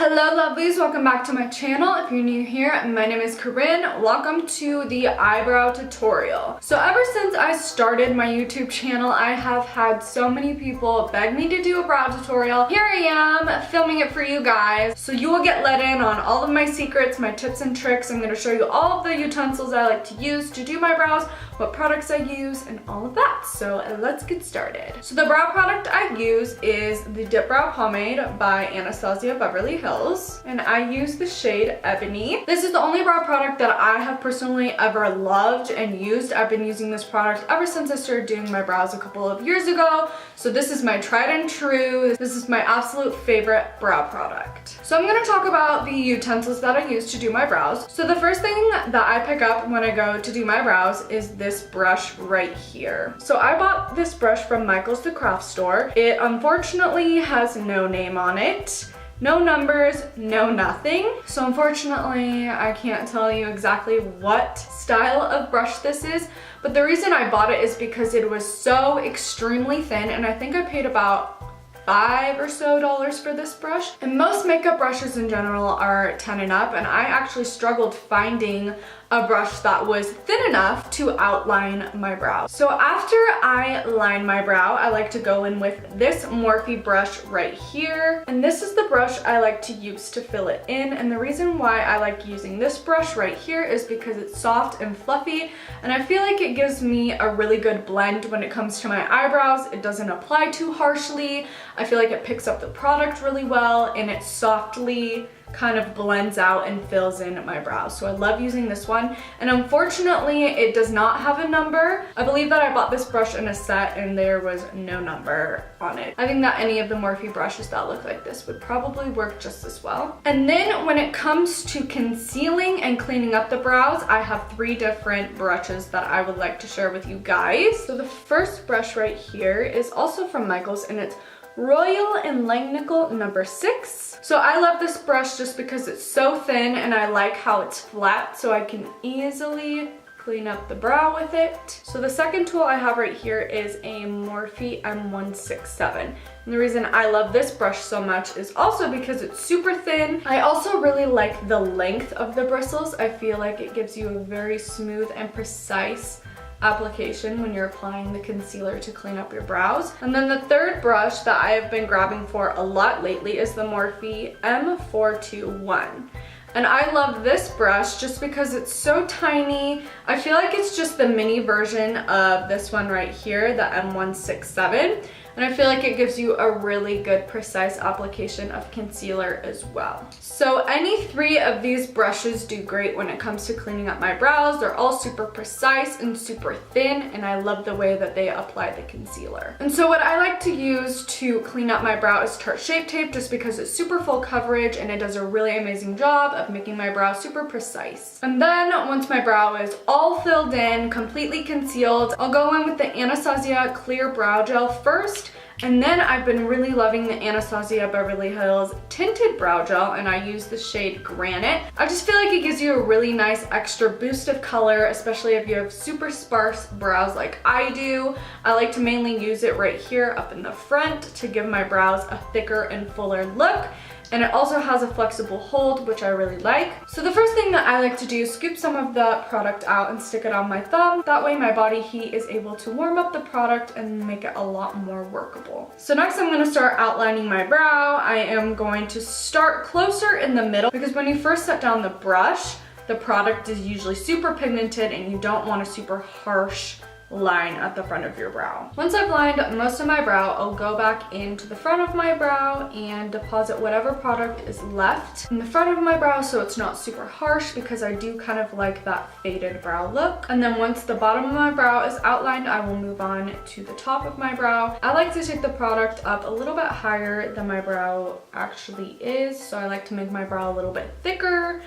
Hello lovelies, welcome back to my channel. If you're new here, my name is Corinne. Welcome to the eyebrow tutorial. So ever since I started my YouTube channel, I have had so many people beg me to do a brow tutorial. Here I am filming it for you guys. So you will get let in on all of my secrets, my tips and tricks. I'm going to show you all of the utensils I like to use to do my brows, what products I use, and all of that. So let's get started. So the brow product I use is the Dip Brow Pomade by Anastasia Beverly Hills, and I use the shade Ebony. This is the only brow product that I have personally ever loved and used. I've been using this product ever since I started doing my brows a couple of years ago. So this is my tried and true. This is my absolute favorite brow product. So I'm going to talk about the utensils that I use to do my brows. So the first thing that I pick up when I go to do my brows is this brush right here. So I bought this brush from Michael's the Craft Store. It unfortunately has no name on it. No numbers, no nothing. So unfortunately, I can't tell you exactly what style of brush this is, but the reason I bought it is because it was so extremely thin, and I think I paid about $5 or so for this brush. And most makeup brushes in general are 10 and up, and I actually struggled finding a brush that was thin enough to outline my brow. So after I line my brow, I like to go in with this Morphe brush right here. And this is the brush I like to use to fill it in. And the reason why I like using this brush right here is because it's soft and fluffy, and I feel like it gives me a really good blend when it comes to my eyebrows. It doesn't apply too harshly. I feel like it picks up the product really well, and it softly kind of blends out and fills in my brows. So I love using this one, and unfortunately it does not have a number. I believe that I bought this brush in a set and there was no number on it. I think that any of the Morphe brushes that look like this would probably work just as well. And then when it comes to concealing and cleaning up the brows, I have 3 different brushes that I would like to share with you guys. So the first brush right here is also from Michael's, and it's Royal and Langnickel number 6. So I love this brush just because it's so thin, and I like how it's flat, so I can easily clean up the brow with it. So the second tool I have right here is a Morphe M167. And the reason I love this brush so much is also because it's super thin. I also really like the length of the bristles. I feel like it gives you a very smooth and precise application when you're applying the concealer to clean up your brows. And then the third brush that I have been grabbing for a lot lately is the Morphe M421. And I love this brush just because it's so tiny. I feel like it's just the mini version of this one right here, the M167. And I feel like it gives you a really good precise application of concealer as well. So any 3 of these brushes do great when it comes to cleaning up my brows. They're all super precise and super thin, and I love the way that they apply the concealer. And so what I like to use to clean up my brow is Tarte Shape Tape, just because it's super full coverage and it does a really amazing job of making my brow super precise. And then once my brow is all filled in, completely concealed, I'll go in with the Anastasia Clear Brow Gel first. And then I've been really loving the Anastasia Beverly Hills Tinted Brow Gel, and I use the shade Granite. I just feel like it gives you a really nice extra boost of color, especially if you have super sparse brows like I do. I like to mainly use it right here up in the front to give my brows a thicker and fuller look. And it also has a flexible hold, which I really like. So the first thing that I like to do is scoop some of the product out and stick it on my thumb. That way my body heat is able to warm up the product and make it a lot more workable. So next I'm going to start outlining my brow. I am going to start closer in the middle, because when you first set down the brush, the product is usually super pigmented and you don't want a super harsh line at the front of your brow. Once I've lined most of my brow, I'll go back into the front of my brow and deposit whatever product is left in the front of my brow so it's not super harsh, because I do kind of like that faded brow look. And then once the bottom of my brow is outlined, I will move on to the top of my brow. I like to take the product up a little bit higher than my brow actually is, so I like to make my brow a little bit thicker.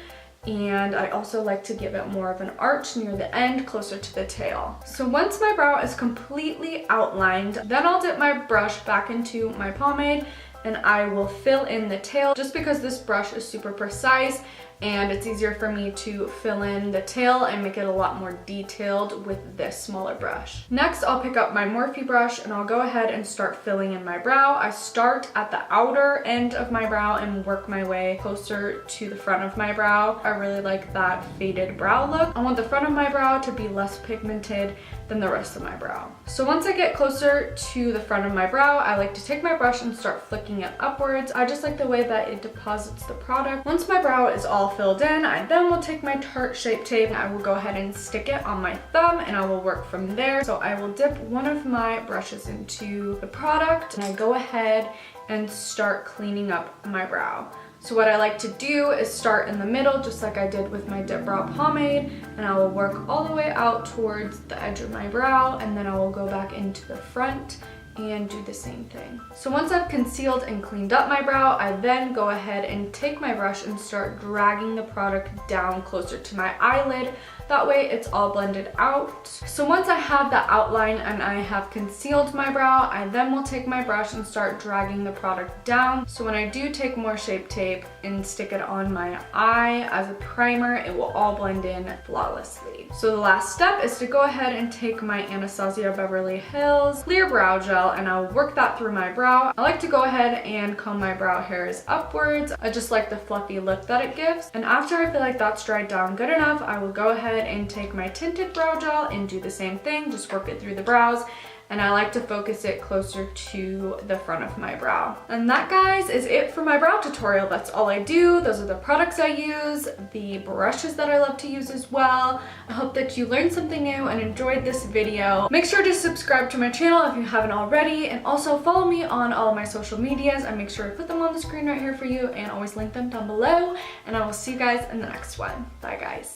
And I also like to give it more of an arch near the end, closer to the tail. So once my brow is completely outlined, then I'll dip my brush back into my pomade and I will fill in the tail, just because this brush is super precise and it's easier for me to fill in the tail and make it a lot more detailed with this smaller brush. Next, I'll pick up my Morphe brush and I'll go ahead and start filling in my brow. I start at the outer end of my brow and work my way closer to the front of my brow. I really like that faded brow look. I want the front of my brow to be less pigmented than the rest of my brow. So once I get closer to the front of my brow, I like to take my brush and start flicking it upwards. I just like the way that it deposits the product. Once my brow is all filled in, I then will take my Tarte Shape Tape and I will go ahead and stick it on my thumb and I will work from there. So I will dip one of my brushes into the product and I go ahead and start cleaning up my brow. So what I like to do is start in the middle, just like I did with my Dip Brow Pomade, and I will work all the way out towards the edge of my brow, and then I will go back into the front and do the same thing. So once I've concealed and cleaned up my brow, I then go ahead and take my brush and start dragging the product down closer to my eyelid. That way it's all blended out. So once I have the outline and I have concealed my brow, I then will take my brush and start dragging the product down. So when I do take more Shape Tape and stick it on my eye as a primer, it will all blend in flawlessly. So the last step is to go ahead and take my Anastasia Beverly Hills Clear Brow Gel and I'll work that through my brow. I like to go ahead and comb my brow hairs upwards. I just like the fluffy look that it gives. And after I feel like that's dried down good enough, I will go ahead and take my tinted brow gel and do the same thing, just work it through the brows. And I like to focus it closer to the front of my brow. And that, guys, is it for my brow tutorial. That's all I do. Those are the products I use, the brushes that I love to use as well. I hope that you learned something new and enjoyed this video. Make sure to subscribe to my channel if you haven't already, and also follow me on all of my social medias. I make sure to put them on the screen right here for you and always link them down below. And I will see you guys in the next one. Bye, guys.